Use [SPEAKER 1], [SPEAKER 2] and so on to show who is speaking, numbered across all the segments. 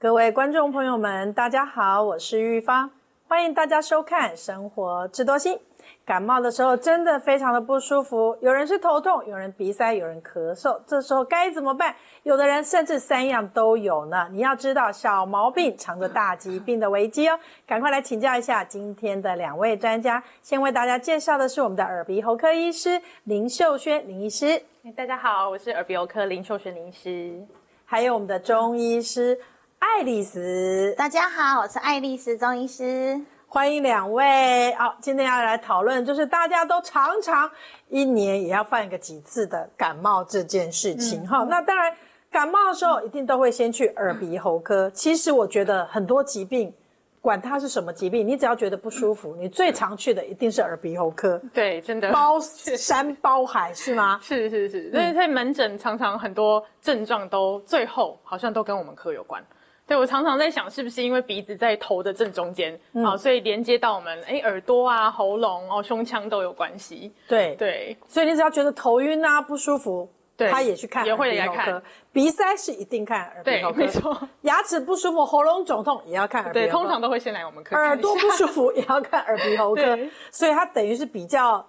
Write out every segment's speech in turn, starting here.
[SPEAKER 1] 各位观众朋友们，大家好，我是玉芳，欢迎大家收看《生活知多心》。感冒的时候真的非常的不舒服，有人是头痛，有人鼻塞，有人咳嗽，这时候该怎么办？有的人甚至3样都有呢。你要知道，小毛病藏着大疾病的危机哦。赶快来请教一下今天的2位专家。先为大家介绍的是我们的耳鼻喉科医师林秀轩林医师。
[SPEAKER 2] 大家好，我是耳鼻喉科林秀轩林医师。
[SPEAKER 1] 还有我们的中医师爱丽丝。
[SPEAKER 3] 大家好，我是爱丽丝中医师。
[SPEAKER 1] 欢迎2位。好，今天要来讨论就是大家都常常1年也要犯个几次的感冒这件事情。那当然感冒的时候一定都会先去耳鼻喉科。其实我觉得很多疾病管它是什么疾病，你只要觉得不舒服，你最常去的一定是耳鼻喉科。
[SPEAKER 2] 对，真的
[SPEAKER 1] 包山包海是吗？
[SPEAKER 2] 是，所以在门诊常常很多症状都最后好像都跟我们科有关。对，我常常在想，是不是因为鼻子在头的正中间，所以连接到我们耳朵啊、喉咙、胸腔都有关系。对，
[SPEAKER 1] 所以你只要觉得头晕啊、不舒服，他也去看耳鼻喉科。鼻塞是一定看耳鼻喉科，
[SPEAKER 2] 对，没错。
[SPEAKER 1] 牙齿不舒服、喉咙肿痛也要看耳鼻喉科。
[SPEAKER 2] 对，通常都会先来我们科。
[SPEAKER 1] 耳朵不舒服也要看耳鼻喉科，所以它等于是比较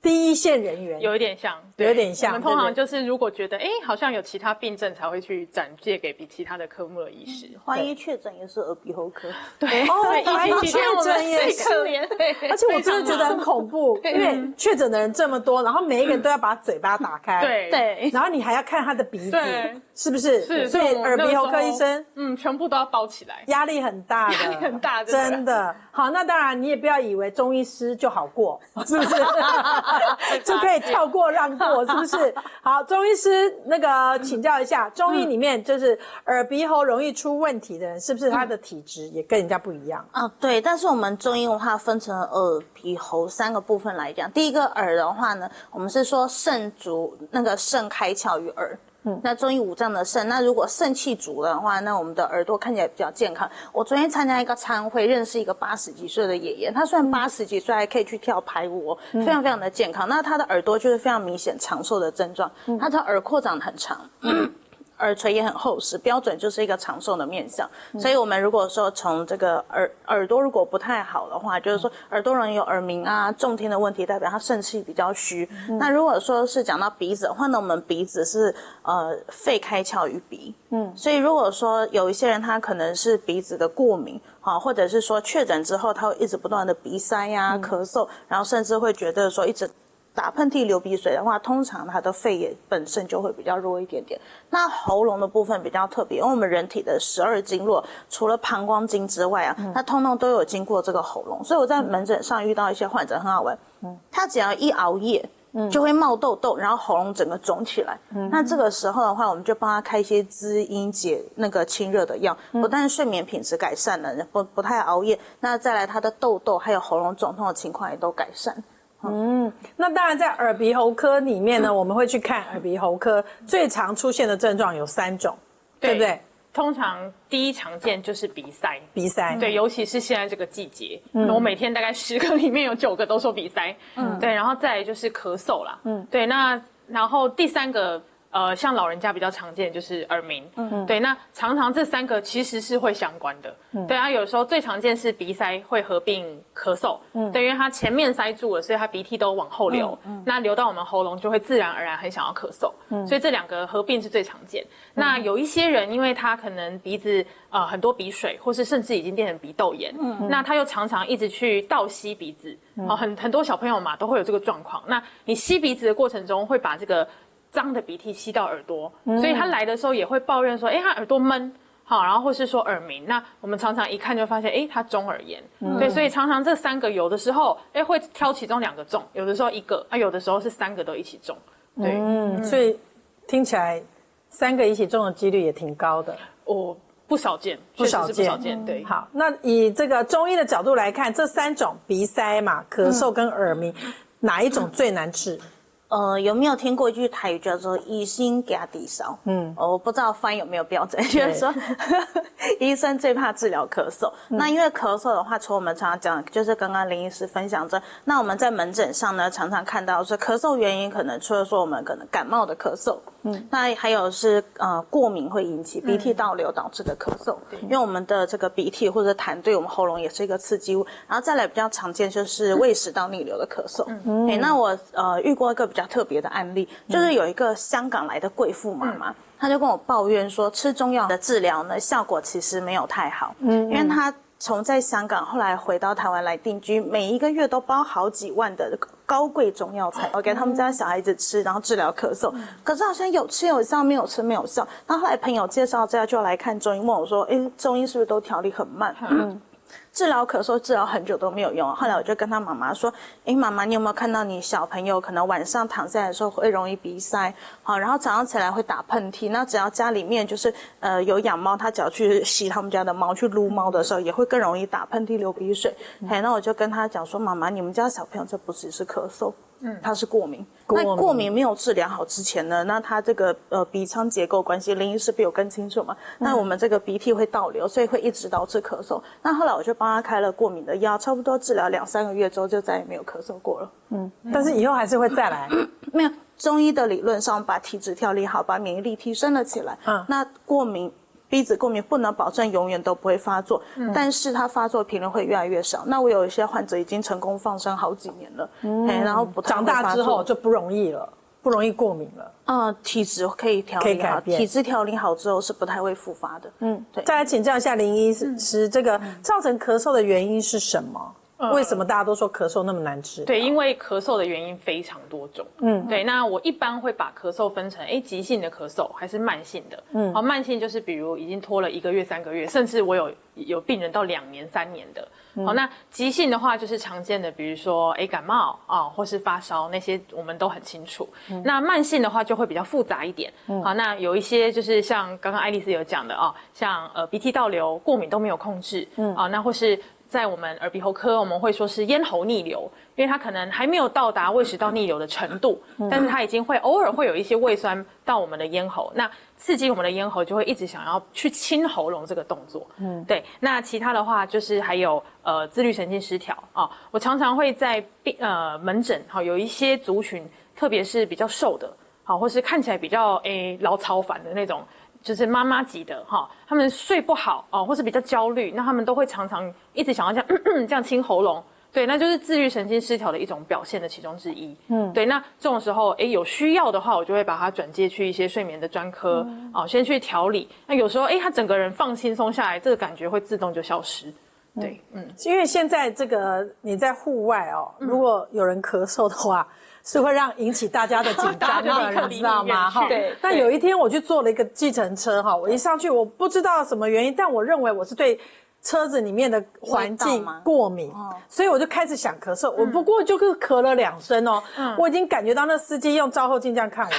[SPEAKER 1] 第一线人员，
[SPEAKER 2] 有一点像，
[SPEAKER 1] 有点像。
[SPEAKER 2] 我们通常就是如果觉得好像有其他病症，才会去转介给比其他的科目的医师。
[SPEAKER 3] 万一确诊也是耳鼻喉科，
[SPEAKER 2] 对，
[SPEAKER 1] 万一确诊也是
[SPEAKER 2] 可怜。
[SPEAKER 1] 而且我真的觉得很恐怖，因为确诊的人这么多，然后每一个人都要把嘴巴打开，
[SPEAKER 2] 对，
[SPEAKER 1] 然后你还要看他的鼻子，是不是？
[SPEAKER 2] 是，
[SPEAKER 1] 所以耳鼻喉科医生，
[SPEAKER 2] 全部都要包起来，
[SPEAKER 1] 压力很大的，
[SPEAKER 2] 压力很大，
[SPEAKER 1] 真的。好，那当然你也不要以为中医师就好过，是不是？就可以跳过让过，是不是？好，中医师请教一下，中医里面就是耳鼻喉容易出问题的人，是不是他的体质也跟人家不一样？
[SPEAKER 3] 对，但是我们中医文化分成耳鼻喉3个部分来讲。第一个耳的话呢，我们是说肾足，肾开窍于耳。那中医5脏的肾，那如果肾气足的话，那我们的耳朵看起来比较健康。我昨天参加一个餐会，认识一个80几岁的爷爷，他虽然80几岁还可以去跳排舞，非常非常的健康。那他的耳朵就是非常明显长寿的症状，他的耳廓长得很长。耳垂也很厚实，标准就是一个长寿的面相。所以我们如果说从这个耳朵如果不太好的话，就是说耳朵容易有耳鸣啊、重听的问题，代表他肾气比较虚。那如果说是讲到鼻子的话，那我们鼻子是肺开窍于鼻。所以如果说有一些人他可能是鼻子的过敏，或者是说确诊之后他会一直不断的鼻塞啊、咳嗽，然后甚至会觉得说一直打喷嚏、流鼻水的话，通常他的肺也本身就会比较弱一点点。那喉咙的部分比较特别，因为我们人体的12经络，除了膀胱经之外它通通都有经过这个喉咙。所以我在门诊上遇到一些患者很好玩，他只要一熬夜，就会冒痘痘，然后喉咙整个肿起来。那这个时候的话，我们就帮他开一些滋阴解清热的药，不但睡眠品质改善了，不太熬夜，那再来他的痘痘还有喉咙肿痛的情况也都改善。
[SPEAKER 1] 那当然在耳鼻喉科里面呢，我们会去看耳鼻喉科最常出现的症状有3种，对不对？
[SPEAKER 2] 通常第一常见就是鼻塞，对，尤其是现在这个季节，我每天大概10个里面有9个都说鼻塞，对，然后再来就是咳嗽啦，对，那然后第3个像老人家比较常见就是耳鸣，对，那常常这3个其实是会相关的，对啊，有时候最常见是鼻塞会合并咳嗽，对，因为它前面塞住了，所以它鼻涕都往后流，那流到我们喉咙就会自然而然很想要咳嗽，所以这2个合并是最常见。那有一些人因为他可能鼻子很多鼻水，或是甚至已经变成鼻窦炎，那他又常常一直去倒吸鼻子，很多小朋友嘛都会有这个状况。那你吸鼻子的过程中会把这个脏的鼻涕吸到耳朵，所以他来的时候也会抱怨说，他耳朵闷，然后或是说耳鸣。那我们常常一看就发现，他中耳炎，对，所以常常这3个有的时候，会挑其中2个中，有的时候1个，有的时候是3个都一起中，对，
[SPEAKER 1] 所以听起来3个一起中的几率也挺高的，
[SPEAKER 2] 不少见，确实是不少见，对。
[SPEAKER 1] 好，那以这个中医的角度来看，这3种鼻塞嘛、咳嗽跟耳鸣，哪一种最难治？
[SPEAKER 3] 有没有听过一句台语叫做医生加低烧？我不知道翻译有没有标准，就是说医生最怕治疗咳嗽。那因为咳嗽的话，除了我们常常讲，就是刚刚林医师分享着，那我们在门诊上呢，常常看到是咳嗽原因，可能除了说我们可能感冒的咳嗽，那还有是过敏会引起鼻涕倒流导致的咳嗽，因为我们的这个鼻涕或者痰对我们喉咙也是一个刺激物。然后再来比较常见就是胃食道逆流的咳嗽。那我遇过一个比较特别的案例，就是有一个香港来的贵妇妈妈，她就跟我抱怨说，吃中药的治疗呢，效果其实没有太好，因为她从在香港后来回到台湾来定居，每一个月都包好几万的高贵中药材，给他们家小孩子吃，然后治疗咳嗽。可是好像有吃有效，没有吃没有效。然后后来朋友介绍这样就来看中医，问我说：“中医是不是都调理很慢？”治疗咳嗽治疗很久都没有用。后来我就跟他妈妈说：“妈妈，你有没有看到你小朋友可能晚上躺下来的时候会容易鼻塞，好，然后早上起来会打喷嚏？那只要家里面就是有养猫，他只要去洗他们家的猫，去撸猫的时候，也会更容易打喷嚏、流鼻水。那我就跟他讲说：妈妈，你们家小朋友这不只是咳嗽。”它是过敏。那过敏没有治疗好之前呢，那它这个鼻腔结构关系，林医师比我更清楚嘛。那我们这个鼻涕会倒流，所以会一直导致咳嗽。那后来我就帮他开了过敏的药，差不多治疗2-3个月之后，就再也没有咳嗽过了。
[SPEAKER 1] 但是以后还是会再来。
[SPEAKER 3] 没有，中医的理论上把体质调理好，把免疫力提升了起来。那过敏。鼻子过敏不能保证永远都不会发作，但是它发作频率会越来越少。那我有一些患者已经成功放生好几年了，然后不太会发作。
[SPEAKER 1] 长大之后就不容易了，不容易过敏了。
[SPEAKER 3] 体质可以调理好，体质调理好之后是不太会复发的。对。
[SPEAKER 1] 再来请教一下林医师，这个造成咳嗽的原因是什么？为什么大家都说咳嗽那么难治？
[SPEAKER 2] 对，因为咳嗽的原因非常多种。对，那我一般会把咳嗽分成急性的咳嗽还是慢性的。好，慢性就是比如已经拖了1个月、3个月，甚至我有病人到2年、3年的。好，那急性的话就是常见的，比如说感冒或是发烧，那些我们都很清楚。那慢性的话就会比较复杂一点。好，那有一些就是像刚刚爱丽丝有讲的像鼻涕倒流、过敏都没有控制。那或是在我们耳鼻喉科，我们会说是咽喉逆流，因为它可能还没有到达胃食道逆流的程度，但是它已经会偶尔会有一些胃酸到我们的咽喉，那刺激我们的咽喉，就会一直想要去清喉咙这个动作。对。那其他的话就是还有自律神经失调我常常会在门诊有一些族群，特别是比较瘦的或是看起来比较老超烦的那种。就是妈妈级的他们睡不好或是比较焦虑，那他们都会常常一直想要这样清喉咙，对，那就是自律神经失调的一种表现的其中之一。对，那这种时候有需要的话，我就会把它转介去一些睡眠的专科先去调理。那有时候他整个人放轻松下来，这个感觉会自动就消失。对，
[SPEAKER 1] 因为现在这个你在户外如果有人咳嗽的话，是会引起大家的紧张的，你知道吗？
[SPEAKER 2] 对。
[SPEAKER 1] 那有一天我去坐了一个计程车我一上去我不知道什么原因，但我认为我是对车子里面的环境过敏，所以我就开始想咳嗽。我不过就是咳了2声我已经感觉到那司机用照后镜这样看我。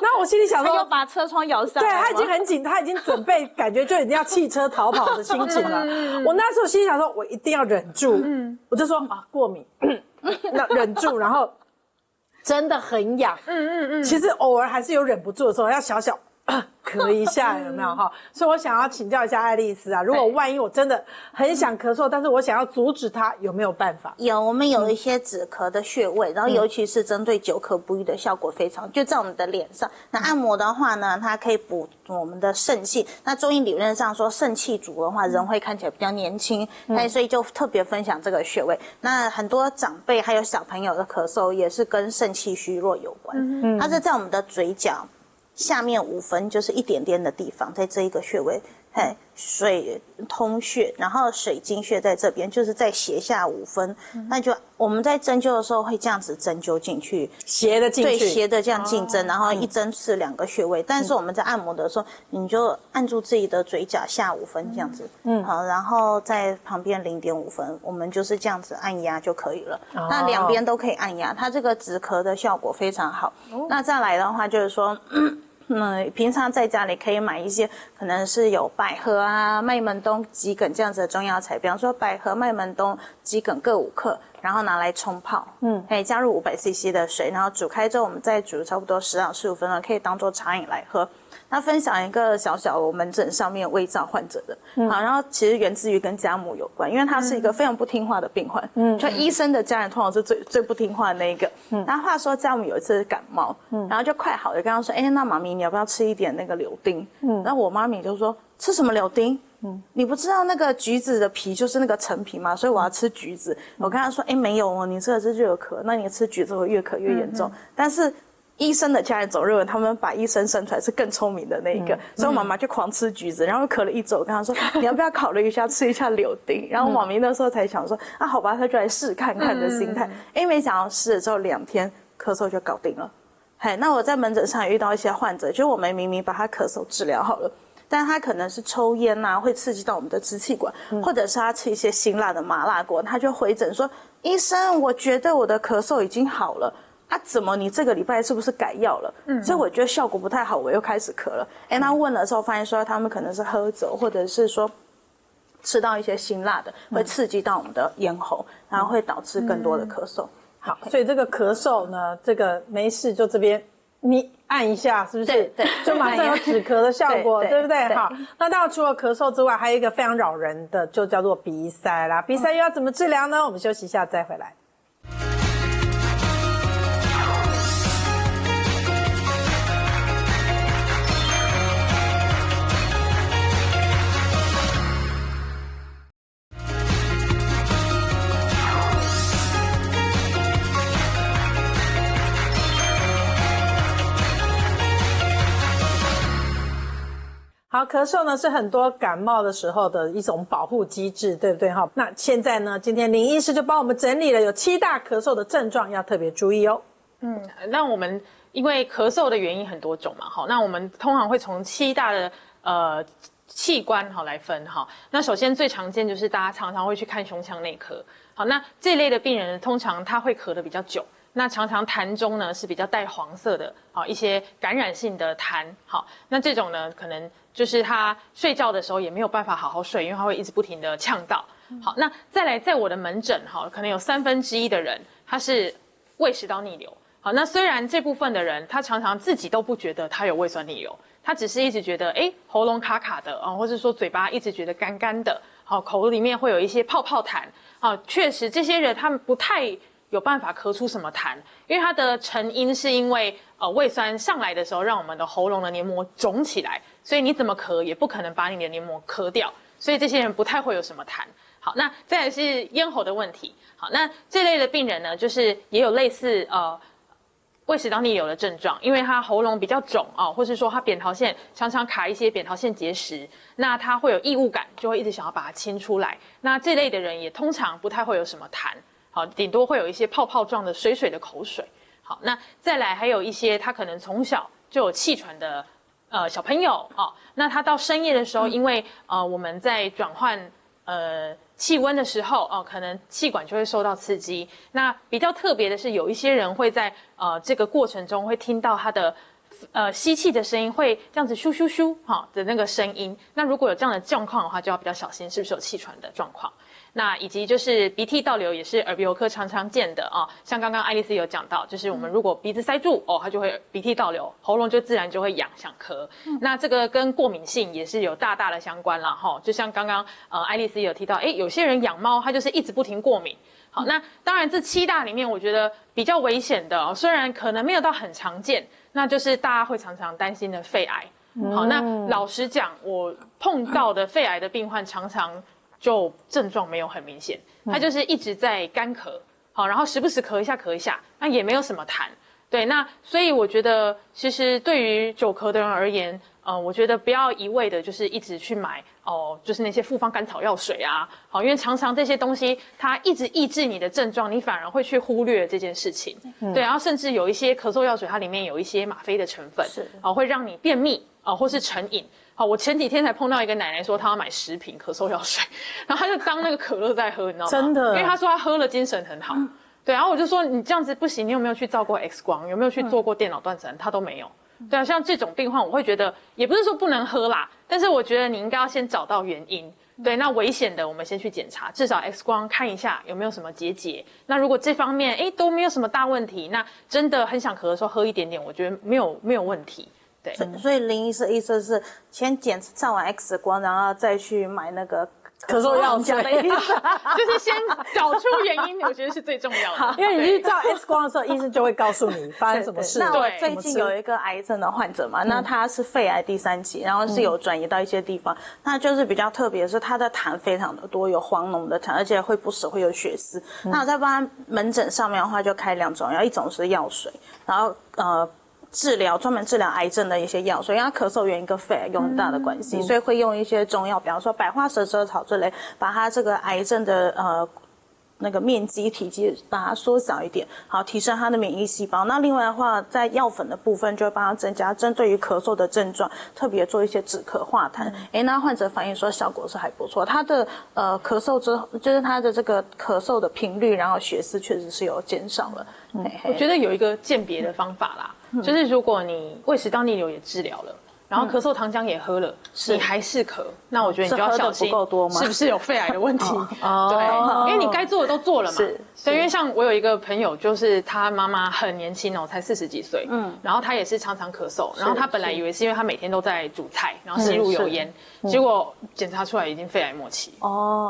[SPEAKER 1] 那我心里想说，
[SPEAKER 3] 他又把车窗摇下来，
[SPEAKER 1] 对，他已经很紧，他已经准备感觉就已经要弃车逃跑的心情了。我那时候心里想说，我一定要忍住，我就说过敏，那忍住，然后真的很痒，其实偶尔还是有忍不住的时候，要小咳一下，有没有所以我想要请教一下爱丽丝如果万一我真的很想咳嗽，但是我想要阻止它，有没有办法？
[SPEAKER 3] 有，我们有一些止咳的穴位，然后尤其是针对久咳不愈的效果非常，就在我们的脸上。那按摩的话呢，它可以补我们的肾气。那中医理论上说，肾气足的话，人会看起来比较年轻，所以就特别分享这个穴位。那很多长辈还有小朋友的咳嗽，也是跟肾气虚弱有关。它是在我们的嘴角下面5分，就是一点点的地方，在这一个穴位，水通穴，然后水经穴在这边，就是在斜下5分。那就我们在针灸的时候会这样子针灸进去，
[SPEAKER 1] 斜的进去，
[SPEAKER 3] 对，斜的这样进针，然后一针刺2个穴位。但是我们在按摩的时候，你就按住自己的嘴角下5分这样子，好，然后在旁边0.5分，我们就是这样子按压就可以了。那2边都可以按压，它这个止咳的效果非常好。那再来的话就是说。平常在家里可以买一些可能是有百合麦门冬、桔梗这样子的中药材，比方说百合、麦门冬、桔梗各5克，然后拿来冲泡，可以加入500cc 的水，然后煮开之后，我们再煮差不多10到15分钟，可以当做茶饮来喝。那分享一个小小我门诊上面胃胀患者的，好，然后其实源自于跟家母有关，因为他是一个非常不听话的病患，就医生的家人通常是最不听话的那一个。那话说家母有一次感冒，然后就快好了，跟他说，那妈咪你要不要吃一点那个柳丁？然后我妈咪就说吃什么柳丁？你不知道那个橘子的皮就是那个陈皮吗？所以我要吃橘子。我跟他说，没有哦，你吃的是热咳，那你吃橘子会越咳越严重。但是医生的家人总认为他们把医生生出来是更聪明的那一个，所以我妈妈就狂吃橘子，然后咳了1周，跟他说你要不要考虑一下吃一下柳丁？然后妈咪那时候才想说好吧，他就来试看看的心态。没想到试了之后2天咳嗽就搞定了。那我在门诊上也遇到一些患者，就是我们明明把他咳嗽治疗好了，但他可能是抽烟啊，会刺激到我们的支气管，或者是他吃一些辛辣的麻辣锅，他就回诊说医生，我觉得我的咳嗽已经好了。怎么你这个礼拜是不是改药了？所以我觉得效果不太好，我又开始咳了。那问了之后发现说他们可能是喝酒，或者是说吃到一些辛辣的，会刺激到我们的咽喉，然后会导致更多的咳嗽。
[SPEAKER 1] 好，所以这个咳嗽呢，这个没事就这边你按一下，是不是？
[SPEAKER 3] 对，
[SPEAKER 1] 就马上有止咳的效果，对不对？好，那当然除了咳嗽之外，还有一个非常扰人的，就叫做鼻塞啦。鼻塞又要怎么治疗呢？我们休息一下再回来。好，咳嗽呢是很多感冒的时候的一种保护机制，对不对？那现在呢，今天林医师就帮我们整理了有7大咳嗽的症状，要特别注意哦。
[SPEAKER 2] 那我们因为咳嗽的原因很多种嘛，那我们通常会从7大的器官来分哈。那首先最常见就是大家常常会去看胸腔内科，好，那这类的病人通常他会咳得比较久。那常常痰中呢是比较带黄色的一些感染性的痰，好，那这种呢可能就是他睡觉的时候也没有办法好好睡，因为他会一直不停的呛到。好，那再来在我的门诊可能有1/3的人他是胃食道逆流。好，那虽然这部分的人他常常自己都不觉得他有胃酸逆流，他只是一直觉得喉咙卡卡的或者说嘴巴一直觉得干干的，好，口里面会有一些泡泡痰。好，确实这些人他们不太有办法咳出什么痰，因为它的成因是因为胃酸上来的时候让我们的喉咙的黏膜肿起来，所以你怎么咳也不可能把你的黏膜咳掉，所以这些人不太会有什么痰。好，那再来是咽喉的问题。好，那这类的病人呢，就是也有类似胃食道逆流的症状，因为他喉咙比较肿或是说他扁桃腺常常卡一些扁桃腺结石，那他会有异物感，就会一直想要把它清出来。那这类的人也通常不太会有什么痰。好，顶多会有一些泡泡状的水水的口水。好，那再来还有一些他可能从小就有气喘的小朋友那他到深夜的时候，因为我们在转换气温的时候可能气管就会受到刺激。那比较特别的是，有一些人会在这个过程中会听到他的吸气的声音会这样子咻咻咻的那个声音。那如果有这样的状况的话，就要比较小心是不是有气喘的状况。那以及就是鼻涕倒流也是耳鼻喉科常常见的像刚刚爱丽丝有讲到，就是我们如果鼻子塞住它就会鼻涕倒流，喉咙就自然就会痒想咳。那这个跟过敏性也是有大大的相关啦就像刚刚爱丽丝有提到，有些人养猫他就是一直不停过敏。好，那当然这7大里面我觉得比较危险的虽然可能没有到很常见，那就是大家会常常担心的肺癌。好，那老实讲，我碰到的肺癌的病患常常就症状没有很明显，他就是一直在干咳，好，然后时不时咳一下咳一下，那也没有什么痰。对，那所以我觉得其实对于久咳的人而言，我觉得不要一味的就是一直去买就是那些复方甘草药水啊，好，因为常常这些东西它一直抑制你的症状，你反而会去忽略这件事情。对，然后甚至有一些咳嗽药水，它里面有一些吗啡的成分，会让你便秘或是成瘾。好，我前几天才碰到一个奶奶说她要买10瓶咳嗽药水，然后她就当那个可乐在喝，你知道吗？
[SPEAKER 1] 真的，
[SPEAKER 2] 因为她说她喝了精神很好。对，然后我就说你这样子不行，你有没有去照过 X 光？有没有去做过电脑断层？她都没有。对啊，像这种病患，我会觉得也不是说不能喝啦，但是我觉得你应该要先找到原因。对，那危险的我们先去检查，至少 X 光看一下有没有什么结节。那如果这方面都没有什么大问题，那真的很想咳的时候喝一点点，我觉得没有问题。对，
[SPEAKER 3] 所以林医师意思是先检查完 X 光，然后再去买那个
[SPEAKER 1] 咳嗽药水
[SPEAKER 2] 的意思，就是先找出原因，我觉得是最重要的。
[SPEAKER 1] 因为你去照 X 光的时候，医生就会告诉你发生什么事。
[SPEAKER 3] 那我最近有一个癌症的患者嘛，那他是肺癌第3期，然后是有转移到一些地方，那就是比较特别的是他的痰非常的多，有黄脓的痰，而且会不时会有血丝。那我在帮他门诊上面的话，就开2种药，一种是药水，然后专门治疗癌症的一些药水，因为他咳嗽原因跟肺癌有很大的关系，所以会用一些中药，比方说百花蛇舌草之类，把他这个癌症的那个面积体积把它缩小一点，好提升它的免疫细胞。那另外的话，在药粉的部分就会帮它增加针对于咳嗽的症状，特别做一些止咳化痰。那患者反映说效果是还不错，他的咳嗽之后，就是他的这个咳嗽的频率，然后血丝确实是有减少了。
[SPEAKER 2] 我觉得有一个鉴别的方法啦，就是如果你胃食道逆流也治疗了。然后咳嗽糖浆也喝了，你还是咳，那我觉得你就要小心，
[SPEAKER 3] 不够多吗？
[SPEAKER 2] 是不是有肺癌的问题？对，因为你该做的都做了嘛。对，因为像我有一个朋友，就是他妈妈很年轻哦，才40几岁，然后他也是常常咳嗽，然后他本来以为是因为他每天都在煮菜，然后吸入油烟，结果检查出来已经肺癌末期。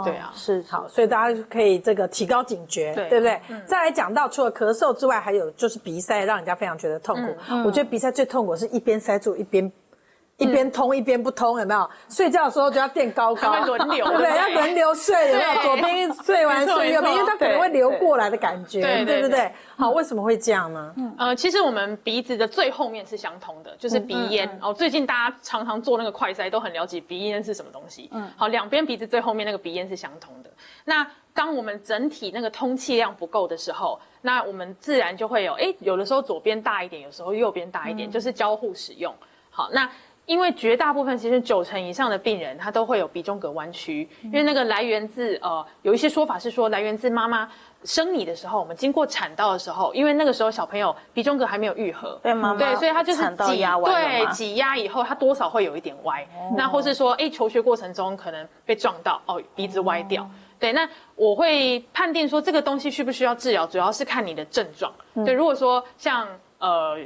[SPEAKER 2] 对啊，
[SPEAKER 1] 是好，所以大家可以这个提高警觉，对不对？再来讲到除了咳嗽之外，还有就是鼻塞，让人家非常觉得痛苦。我觉得鼻塞最痛苦是一边塞住一边通一边不通，有没有？睡觉的时候就要垫高高，
[SPEAKER 2] 会轮流，
[SPEAKER 1] 对不对？要轮流睡，有没有？左边睡完睡右边，因为它可能会流过来的感觉，对不对？好，为什么会这样呢？
[SPEAKER 2] 其实我们鼻子的最后面是相通的，就是鼻咽。最近大家常常做那个快筛，都很了解鼻咽是什么东西。好，两边鼻子最后面那个鼻咽是相通的。那当我们整体那个通气量不够的时候，那我们自然就会有的时候左边大一点，有时候右边大一点，就是交互使用。好，那因为绝大部分其实90%以上的病人他都会有鼻中隔弯曲，因为那个来源自有一些说法是说来源自妈妈生你的时候，我们经过产道的时候，因为那个时候小朋友鼻中隔还没有愈合，
[SPEAKER 3] 对妈妈
[SPEAKER 2] 对，所以他就是
[SPEAKER 3] 挤
[SPEAKER 2] 压以后，他多少会有一点歪。那或是说求学过程中可能被撞到鼻子歪掉。对，那我会判定说这个东西需不需要治疗，主要是看你的症状。对，如果说像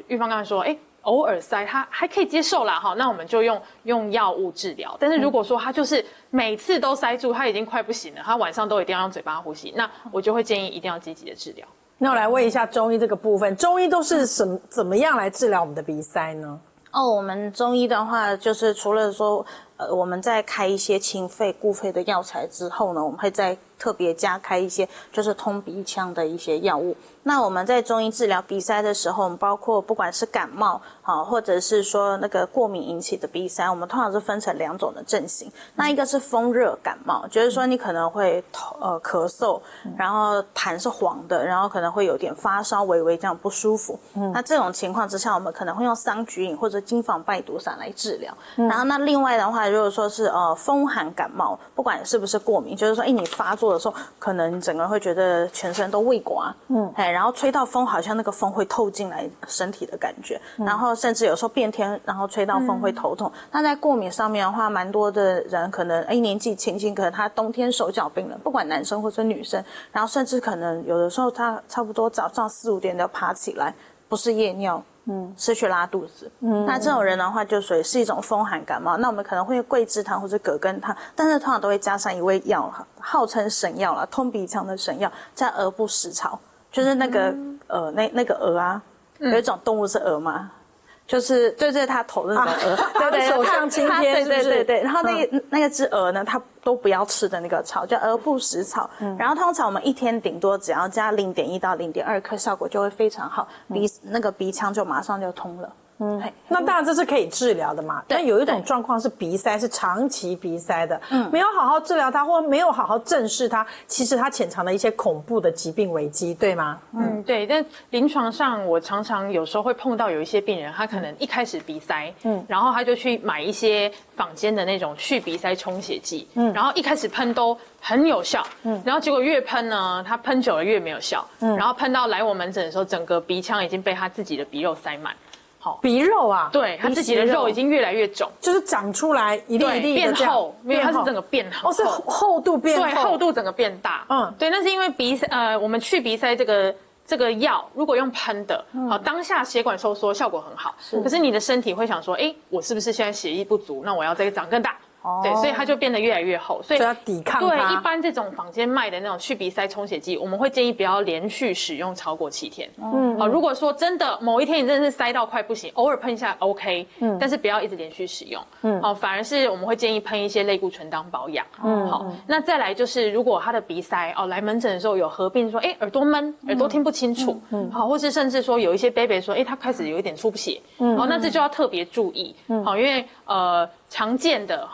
[SPEAKER 2] 玉芳刚才说，偶尔塞他还可以接受啦，哈，那我们就用药物治疗。但是如果说他就是每次都塞住，他已经快不行了，他晚上都一定要用嘴巴呼吸，那我就会建议一定要积极的治疗。
[SPEAKER 1] 那我来问一下中医这个部分，中医都是怎么样来治疗我们的鼻塞呢？
[SPEAKER 3] 我们中医的话，就是除了说我们在开一些清肺固肺的药材之后呢，我们会再特别加开一些就是通鼻腔的一些药物。那我们在中医治疗鼻塞的时候，我们包括不管是感冒或者是说那个过敏引起的鼻塞，我们通常是分成2种的症型。那一个是风热感冒，就是说你可能会咳嗽，然后痰是黄的，然后可能会有点发烧，微微这样不舒服。那这种情况之下，我们可能会用桑菊饮或者金防败毒散来治疗。然后那另外的话，如果说是风寒感冒，不管是不是过敏，就是说你发作的时候，可能你整个人会觉得全身都胃刮，然后吹到风，好像那个风会透进来身体的感觉，然后甚至有时候变天，然后吹到风会头痛。那在过敏上面的话，蛮多的人可能年纪轻轻，可能他冬天手脚冰冷，不管男生或者女生，然后甚至可能有的时候他差不多早上4、5点就爬起来，不是夜尿，是去拉肚子。那这种人的话，就属于是一种风寒感冒。那我们可能会用桂枝汤或者葛根汤，但是通常都会加上一味药，号称神药啦，通鼻腔的神药，叫鹅不食草。就是那个那个鹅啊，有一种动物是鹅嘛，就是它头的那种鹅，
[SPEAKER 1] 对对，手上青天，
[SPEAKER 3] 对。然后那个只鹅呢，它都不要吃的那个草叫鹅不食草。然后通常我们一天顶多只要加0.1到0.2克，效果就会非常好，那个鼻腔就马上就通了。
[SPEAKER 1] 那当然这是可以治疗的嘛，但有一种状况是鼻塞，是长期鼻塞的，没有好好治疗它，或没有好好正视它，其实它潜藏了一些恐怖的疾病危机，对吗？
[SPEAKER 2] 对。但临床上我常常有时候会碰到有一些病人，他可能一开始鼻塞，然后他就去买一些坊间的那种去鼻塞充血剂，然后一开始喷都很有效，然后结果越喷呢，他喷久了越没有效，然后喷到来我门诊的时候，整个鼻腔已经被他自己的鼻肉塞满。好，
[SPEAKER 1] 鼻肉啊，
[SPEAKER 2] 对，它自己的肉已经越来越肿，
[SPEAKER 1] 就是长出来一粒一粒
[SPEAKER 2] 变厚，因为它是整个变厚，
[SPEAKER 1] 是厚度变厚，
[SPEAKER 2] 对，厚度整个变大，对，那是因为我们去鼻塞这个药如果用喷的，好，当下血管收缩效果很好，可是你的身体会想说，我是不是现在血液不足？那我要再长更大。对，所以它就变得越来越厚，所以
[SPEAKER 1] 要抵抗它。
[SPEAKER 2] 对，一般这种坊间卖的那种去鼻塞充血剂，我们会建议不要连续使用超过7天。好，如果说真的某一天你真的是塞到快不行，偶尔喷一下 OK，但是不要一直连续使用。好，反而是我们会建议喷一些类固醇当保养。好，那再来就是如果他的鼻塞来门诊的时候有合并说，耳朵闷，耳朵听不清楚，好，或是甚至说有一些 baby 说，他开始有一点出血，好，那这就要特别注意。好，因为常见的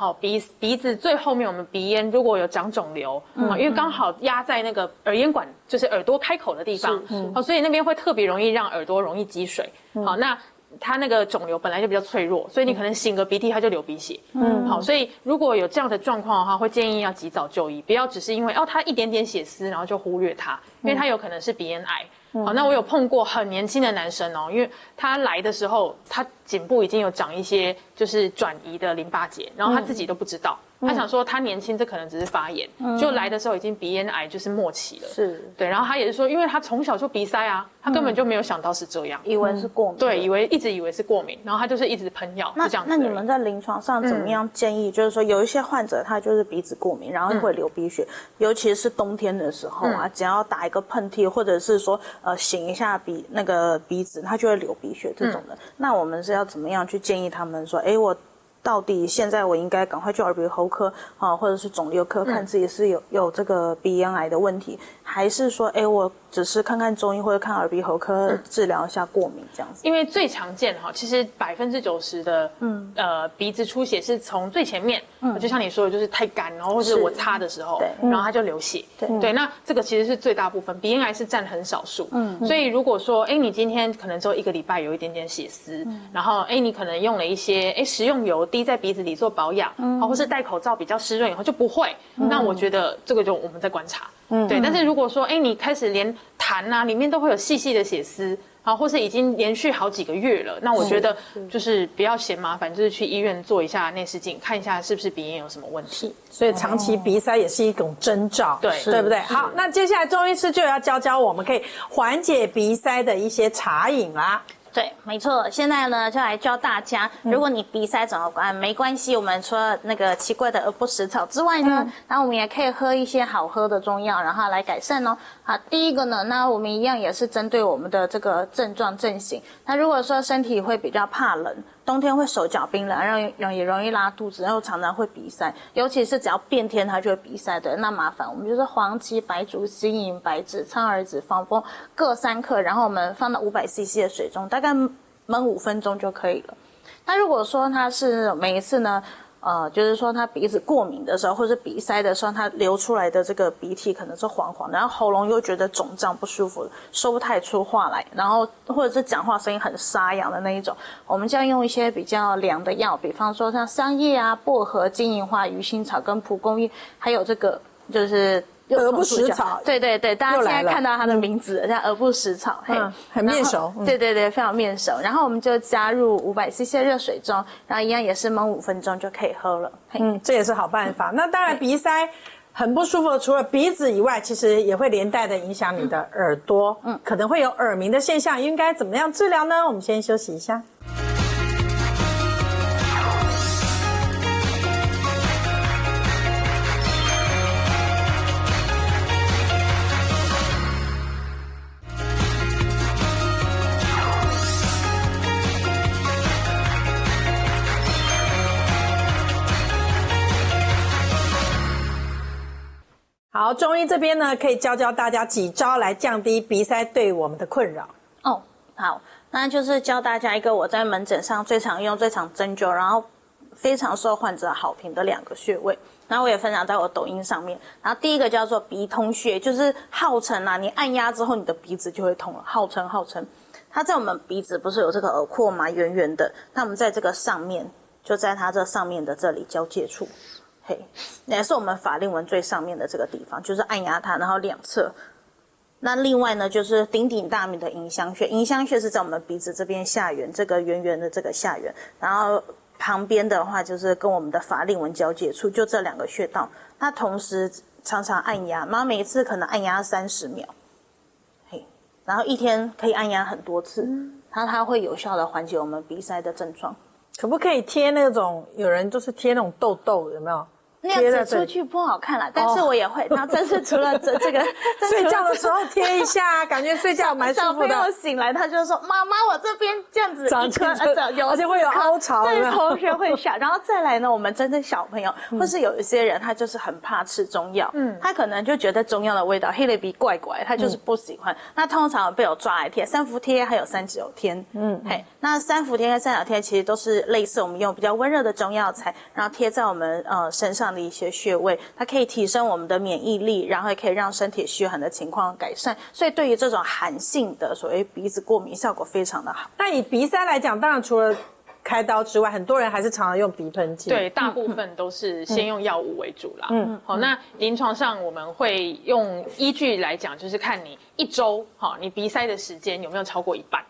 [SPEAKER 2] 鼻子最后面我们鼻咽如果有长肿瘤，因为刚好压在那个耳咽管，就是耳朵开口的地方，好，所以那边会特别容易让耳朵容易积水。好，那它那个肿瘤本来就比较脆弱，所以你可能擤个鼻涕它就流鼻血。好，所以如果有这样的状况的话，会建议要及早就医，不要只是因为它一点点血丝，然后就忽略它，因为它有可能是鼻咽癌。好，那我有碰过很年轻的男生因为他来的时候，他颈部已经有长一些就是转移的淋巴结，然后他自己都不知道，他想说他年轻，这可能只是发炎，就来的时候已经鼻咽癌就是末期了。
[SPEAKER 3] 是，
[SPEAKER 2] 对，然后他也是说，因为他从小就鼻塞啊，他根本就没有想到是这样，
[SPEAKER 3] 以为是过敏，
[SPEAKER 2] 对，一直以为是过敏，然后他就是一直喷药，就这样子。
[SPEAKER 3] 那你们在临床上怎么样建议？就是说有一些患者他就是鼻子过敏，然后会流鼻血，尤其是冬天的时候啊，只要打一个喷嚏，或者是说擤一下鼻子，他就会流鼻血这种的。那我们是要怎么样去建议他们说，我到底现在我应该赶快去耳鼻喉科或者是肿瘤科看自己是有这个鼻咽癌的问题，还是说我只是看看中医或者看耳鼻喉科治疗一下过敏这样子？
[SPEAKER 2] 因为最常见其实90%的鼻子出血是从最前面，就像你说的，就是太干，然后或是我擦的时候，然后它就流血。对，那这个其实是最大部分，鼻咽癌是占很少数。所以如果说你今天可能只有1个礼拜有一点点血丝，然后你可能用了一些食用油滴在鼻子里做保养，或是戴口罩比较湿润以后就不会。那我觉得这个就我们在观察。对，但是如果说你开始连痰啊里面都会有细细的血丝，或是已经连续好几个月了，那我觉得就是不要嫌麻烦，就是去医院做一下内视镜，看一下是不是鼻咽有什么问题。
[SPEAKER 1] 所以长期鼻塞也是一种征兆，对不对？好，那接下来钟医师就要教我们可以缓解鼻塞的一些茶饮啦。
[SPEAKER 3] 对，没错。现在呢，就来教大家，如果你鼻塞怎么办？没关系，我们除了那个奇怪的耳不食草之外呢，然后我们也可以喝一些好喝的中药，然后来改善哦。好，第一个呢，那我们一样也是针对我们的这个症状症型。那如果说身体会比较怕冷，冬天会手脚冰冷，也容易拉肚子，然后常常会鼻塞，尤其是只要变天它就会鼻塞的，那麻烦我们就是黄芪、白术、新银、白芷、苍耳子、防风各3克，然后我们放到500cc 的水中，大概焖5分钟就可以了。那如果说它是每一次呢，就是说他鼻子过敏的时候，或者是鼻塞的时候，他流出来的这个鼻涕可能是黄黄的，然后喉咙又觉得肿胀不舒服，说不太出话来，然后或者是讲话声音很沙哑的那一种，我们就要用一些比较凉的药，比方说像桑叶啊、薄荷、金银花、鱼腥草跟蒲公英，还有这个就是
[SPEAKER 1] 耳不食草，
[SPEAKER 3] 对，大家现在看到它的名字叫耳不食草，
[SPEAKER 1] 很面熟，
[SPEAKER 3] 对，非常面熟。然后我们就加入500cc 的热水中，然后一样也是焖5分钟就可以喝了。
[SPEAKER 1] 这也是好办法。那当然，鼻塞很不舒服的，除了鼻子以外，其实也会连带的影响你的耳朵，可能会有耳鸣的现象，应该怎么样治疗呢？我们先休息一下。好，中医这边呢，可以教大家几招来降低鼻塞对我们的困扰。
[SPEAKER 3] 好，那就是教大家一个我在门诊上最常用、最常针灸，然后非常受患者好评的2个穴位。然后我也分享在我抖音上面。然后第一个叫做鼻通穴，就是号称你按压之后，你的鼻子就会通了，号称。它在我们鼻子不是有这个耳廓嘛，圆圆的，那我们在这个上面，就在它这上面的这里交界处。也是我们法令纹最上面的这个地方，就是按压它，然后2侧，那另外呢，就是鼎鼎大名的迎香穴，迎香穴是在我们鼻子这边下缘，这个圆圆的这个下缘，然后旁边的话就是跟我们的法令纹交界处，就这2个穴道。那同时常常按压，然后每一次可能按压30秒，然后一天可以按压很多次，它会有效的缓解我们鼻塞的症状。
[SPEAKER 1] 可不可以贴那种？有人就是贴那种痘痘，有没有？
[SPEAKER 3] 那样子出去不好看啦，但是我也会。然后这是除了这个
[SPEAKER 1] 睡觉的时候贴一下，感觉睡觉蛮舒服的。
[SPEAKER 3] 小朋友醒来，他就说：“妈妈，我这边这样子
[SPEAKER 1] 长青春，而且会有凹槽。”
[SPEAKER 3] 对，同学会笑。然后再来呢，我们针对小朋友，或是有一些人，他就是很怕吃中药，他可能就觉得中药的味道黑了鼻怪怪，他就是不喜欢。那通常被我抓来贴3伏贴，还有39天。那3伏贴跟39贴其实都是类似，我们用比较温热的中药材，然后贴在我们身上的一些穴位，它可以提升我们的免疫力，然后也可以让身体虚寒的情况改善。所以对于这种寒性的所谓鼻子过敏，效果非常的好。
[SPEAKER 1] 那以鼻塞来讲，当然除了开刀之外，很多人还是常常用鼻喷剂。
[SPEAKER 2] 对，大部分都是先用药物为主啦。好，那临床上我们会用依据来讲，就是看你1周，你鼻塞的时间有没有超过1半。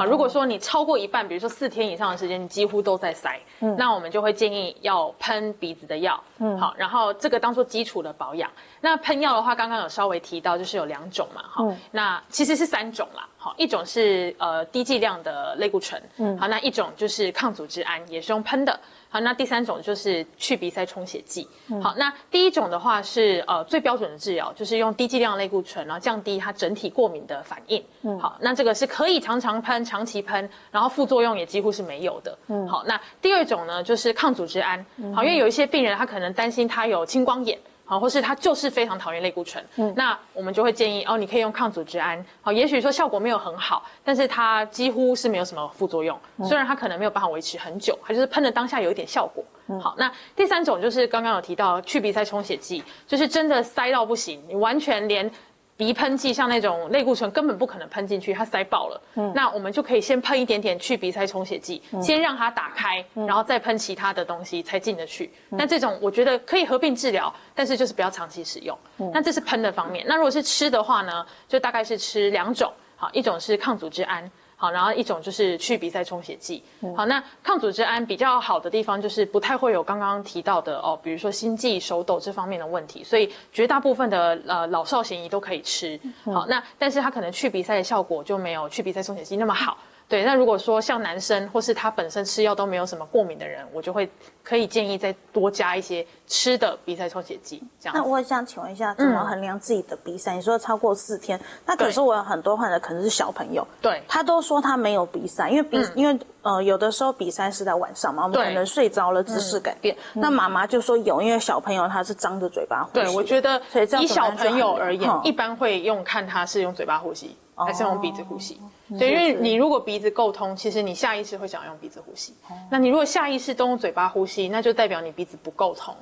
[SPEAKER 2] 如果说你超过1半，比如说4天以上的时间，你几乎都在塞，那我们就会建议要喷鼻子的药，好，然后这个当做基础的保养。那喷药的话，刚刚有稍微提到，就是有2种嘛，好，那其实是3种啦，好，一种是低剂量的类固醇，好，那一种就是抗组织胺，也是用喷的。好，那第3种就是去鼻塞充血剂。好，那第1种的话是最标准的治疗，就是用低剂量类固醇，然后降低它整体过敏的反应。好，那这个是可以常常喷、长期喷，然后副作用也几乎是没有的。好，那第2种呢就是抗组织胺。好，因为有一些病人他可能担心他有青光眼。好，或是他就是非常讨厌类固醇，那我们就会建议你可以用抗组织胺。好，也许说效果没有很好，但是它几乎是没有什么副作用。虽然它可能没有办法维持很久，它就是喷的当下有一点效果。好，那第3种就是刚刚有提到去鼻塞充血剂，就是真的塞到不行，你完全连鼻喷剂像那种类固醇根本不可能喷进去，它塞爆了。那我们就可以先喷一点点去鼻塞充血剂，先让它打开，然后再喷其他的东西才进得去。那这种我觉得可以合并治疗，但是就是不要长期使用。那这是喷的方面。那如果是吃的话呢，就大概是吃2种。好，一种是抗组织胺。好，然后一种就是去鼻塞充血剂。好，那抗组织胺比较好的地方就是不太会有刚刚提到的比如说心悸、手抖这方面的问题，所以绝大部分的老少咸宜都可以吃。好，那但是它可能去鼻塞的效果就没有去鼻塞充血剂那么好。对，那如果说像男生或是他本身吃药都没有什么过敏的人，我就会可以建议再多加一些吃的鼻塞充血剂。这样。
[SPEAKER 3] 那我想请问一下，怎么衡量自己的鼻塞？你说超过4天，那可是我有很多患者可能是小朋友，
[SPEAKER 2] 对，
[SPEAKER 3] 他都说他没有鼻塞，因为有的时候鼻塞是在晚上嘛，我们可能睡着了，姿势改变。那妈妈就说有，因为小朋友他是张着嘴巴呼吸。
[SPEAKER 2] 对，我觉得以小朋友而言，一般会看他是用嘴巴呼吸还是用鼻子呼吸。对，因为你如果鼻子够通，其实你下意识会想用鼻子呼吸。那你如果下意识都用嘴巴呼吸，那就代表你鼻子不够通。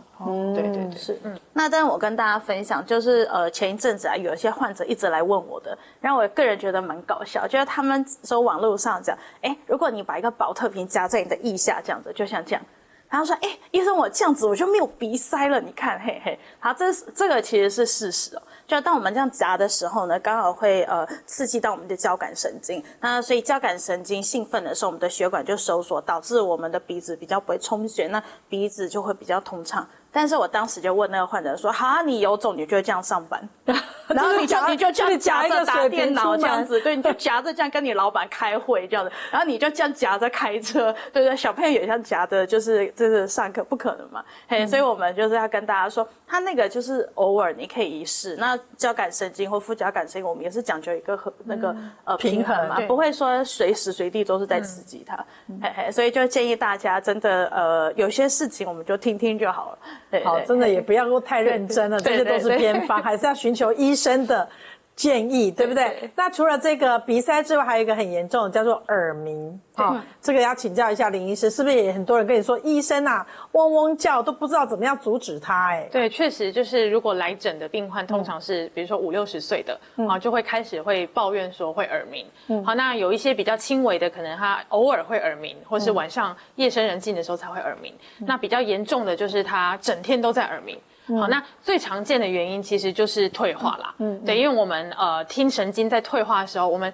[SPEAKER 2] 对对对，
[SPEAKER 3] 是。那但我跟大家分享，就是前一阵子有一些患者一直来问我的，让我个人觉得蛮搞笑，就是他们说网络上讲，如果你把一个保特瓶夹在你的腋下这样子，就像这样。然后说，医生，我这样子我就没有鼻塞了，你看，嘿嘿。好，这个其实是事实哦。就当我们这样夹的时候呢，刚好会刺激到我们的交感神经，那所以交感神经兴奋的时候，我们的血管就收缩，导致我们的鼻子比较不会充血，那鼻子就会比较通畅。但是我当时就问那个患者说：“好，你有种你就这样上班，然后你就这样夹着打电脑这样子，对，你就夹着这样跟你老板开会这样子，然后你就这样夹着开车，对不对？小朋友也像夹着，就是上课不可能嘛，所以我们就是要跟大家说，他那个就是偶尔你可以一试。那交感神经或副交感神经，我们也是讲究一个平衡嘛，不会说随时随地都是在刺激它，所以就建议大家真的有些事情我们就听听就好了。”
[SPEAKER 1] 好，真的也不要太认真了，这些都是偏方，还是要寻求医生的建议，对不对？那除了这个鼻塞之外，还有一个很严重的叫做耳鸣。这个要请教一下林医师，是不是也很多人跟你说，医生啊，嗡嗡叫都不知道怎么样阻止它？
[SPEAKER 2] 对，确实就是如果来诊的病患通常是比如说50、60岁的，就会开始会抱怨说会耳鸣。好，那有一些比较轻微的，可能他偶尔会耳鸣，或是晚上夜深人静的时候才会耳鸣。那比较严重的就是他整天都在耳鸣。好，那最常见的原因其实就是退化啦。对，因为我们听神经在退化的时候，我们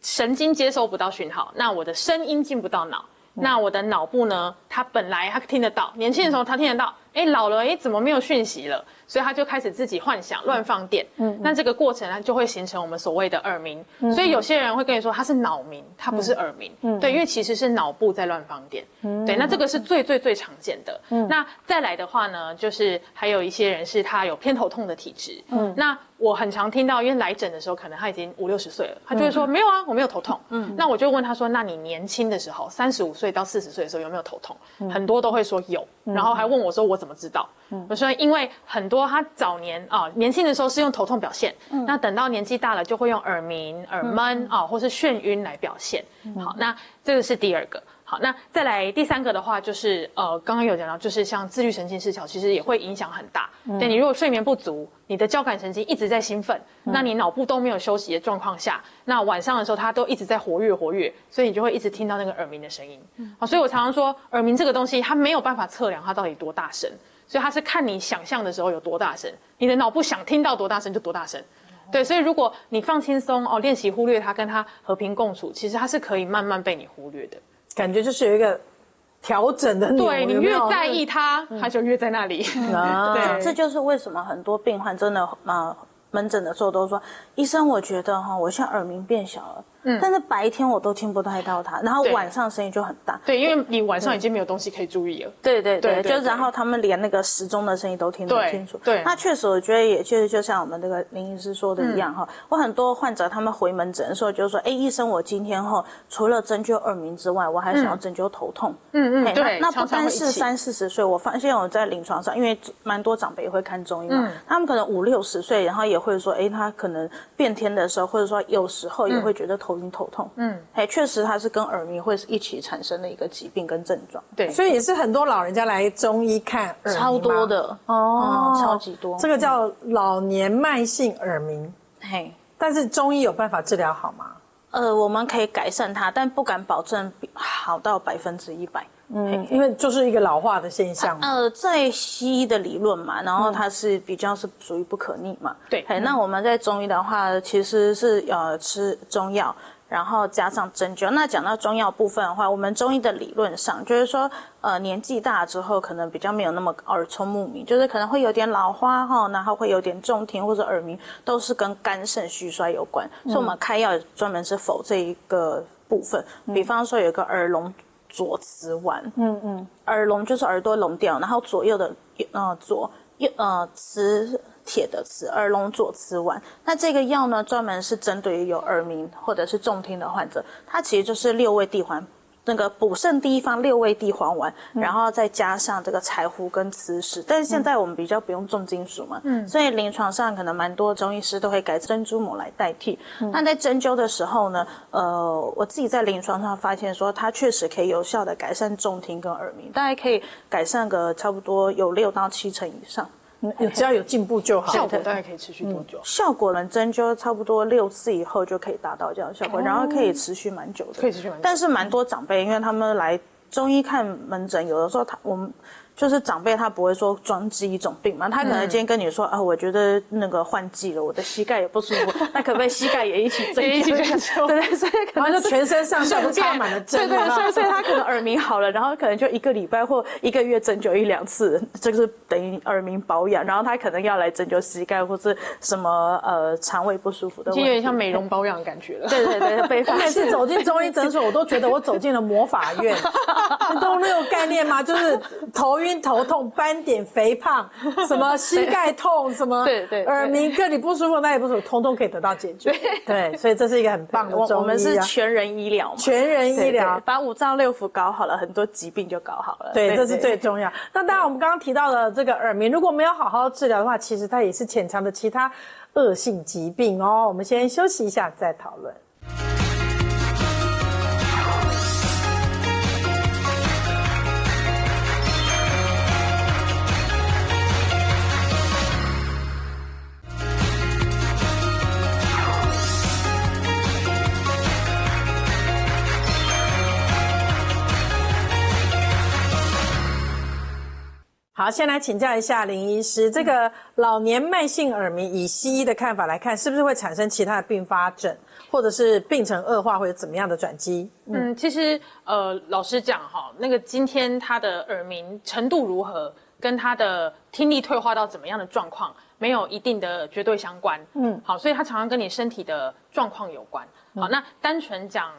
[SPEAKER 2] 神经接收不到讯号，那我的声音进不到脑，那我的脑部呢，它本来它听得到，年轻的时候它听得到，老了怎么没有讯息了？所以他就开始自己幻想乱放电，那这个过程呢就会形成我们所谓的耳鸣。所以有些人会跟你说他是脑鸣，他不是耳鸣，对，因为其实是脑部在乱放电，对，那这个是最常见的。那再来的话呢，就是还有一些人是他有偏头痛的体质，那我很常听到，因为来诊的时候可能他已经50、60岁了，他就会说没有啊，我没有头痛。那我就问他说，那你年轻的时候，35岁到40岁的时候有没有头痛？很多都会说有，然后还问我说我怎么知道？我说因为很多他早年年轻的时候是用头痛表现，那等到年纪大了就会用耳鸣、耳闷或是眩晕来表现。好，那这个是第2个。好，那再来第3个的话，就是刚刚有讲到，就是像自律神经失调，其实也会影响很大。对，你如果睡眠不足，你的交感神经一直在兴奋，那你脑部都没有休息的状况下，那晚上的时候它都一直在活跃，所以你就会一直听到那个耳鸣的声音。所以我常常说，耳鸣这个东西它没有办法测量它到底多大声，所以它是看你想象的时候有多大声，你的脑部想听到多大声就多大声。对，所以如果你放轻松练习忽略它，跟它和平共处，其实它是可以慢慢被你忽略的。
[SPEAKER 1] 感觉就是有一个调整的钮，
[SPEAKER 2] 对，你越在意它，它就越在那里。
[SPEAKER 3] 对，这就是为什么很多病患真的门诊的时候都说，医生，我觉得我现在耳鸣变小了。但是白天我都听不太到它，然后晚上声音就很大。
[SPEAKER 2] 对，因为你晚上已经没有东西可以注意了。
[SPEAKER 3] 对，就然后他们连那个时钟的声音都听得清楚。
[SPEAKER 2] 对，
[SPEAKER 3] 那确实我觉得也确实就像我们这个林医师说的一样我很多患者他们回门诊的时候就说，医生，我今天除了针灸耳鸣之外，我还想要针灸头痛。
[SPEAKER 2] 对，
[SPEAKER 3] 那不单是30、40岁，我发现我在临床上，因为蛮多长辈也会看中医嘛，他们可能50、60岁，然后也会说，他可能变天的时候，或者说有时候也会觉得头晕头痛。确实它是跟耳鸣会一起产生的一个疾病跟症状。
[SPEAKER 1] 对，所以也是很多老人家来中医看耳鸣
[SPEAKER 3] 超多的超级多。
[SPEAKER 1] 这个叫老年慢性耳鸣。但是中医有办法治疗好吗？
[SPEAKER 3] 我们可以改善它，但不敢保证好到100%。
[SPEAKER 1] 因为就是一个老化的现象。
[SPEAKER 3] 在西医的理论嘛，然后它是比较是属于不可逆嘛。
[SPEAKER 2] 对。
[SPEAKER 3] 那我们在中医的话，其实是吃中药，然后加上针灸。那讲到中药部分的话，我们中医的理论上就是说，年纪大之后可能比较没有那么耳聪目明，就是可能会有点老花然后会有点重听或者耳鸣，都是跟肝肾虚衰有关。所以我们开药专门是否这一个部分。比方说有一个耳聋左磁丸，耳聋就是耳朵聋掉，然后左右的磁铁的磁，耳聋左磁丸。那这个药呢，专门是针对于有耳鸣或者是重听的患者，它其实就是6味地黄，那个补肾第一方6味地黄丸，然后再加上这个柴胡跟磁石。但是现在我们比较不用重金属嘛，所以临床上可能蛮多中医师都会改珍珠膜来代替。那在针灸的时候呢，我自己在临床上发现说，它确实可以有效的改善重听跟耳鸣，大概可以改善个差不多有6到7成以上。
[SPEAKER 1] 只要有进步就好。
[SPEAKER 2] 效果大概可以持续多久？
[SPEAKER 3] 效果呢，针灸差不多6次以后就可以达到这样的效果，然后可以持续蛮久的。
[SPEAKER 2] 可以持续蛮久。
[SPEAKER 3] 但是蛮多长辈，因为他们来中医看门诊，有的时候我们就是长辈他不会说专治一种病嘛，他可能今天跟你说我觉得那个换季了，我的膝盖也不舒服，那可不可以膝盖也一起针灸？对，所以可能
[SPEAKER 1] 就全身上下都插满了针。
[SPEAKER 3] 对，所以他可能耳鸣好了，然后可能就1个礼拜或1个月针灸1、2次，这个是等于耳鸣保养，然后他可能要来针灸膝盖或是什么肠胃不舒服的问题，
[SPEAKER 2] 有点像美容保养的感觉了。
[SPEAKER 3] 对，被发现。
[SPEAKER 1] 每次走进中医诊所，我都觉得我走进了魔法院。你懂那种概念吗？就是头晕头痛、斑点、肥胖，什么膝盖痛，什么耳鸣，这里不舒服那里不舒服，通通可以得到解决。对，所以这是一个很棒的中医。
[SPEAKER 3] 我们是全人医疗嘛，
[SPEAKER 1] 全人医疗，
[SPEAKER 3] 把5脏6腑搞好了，很多疾病就搞好了。
[SPEAKER 1] 对，这是最重要。那当然，我们刚刚提到的这个耳鸣，如果没有好好治疗的话，其实它也是潜藏的其他恶性疾病哦。我们先休息一下，再讨论。好，先来请教一下林医师，这个老年慢性耳鸣，以西医的看法来看，是不是会产生其他的并发症，或者是病程恶化，或者怎么样的转机？
[SPEAKER 2] 其实老实讲哈，那个今天他的耳鸣程度如何，跟他的听力退化到怎么样的状况，没有一定的绝对相关。好，所以他常常跟你身体的状况有关。好，那单纯讲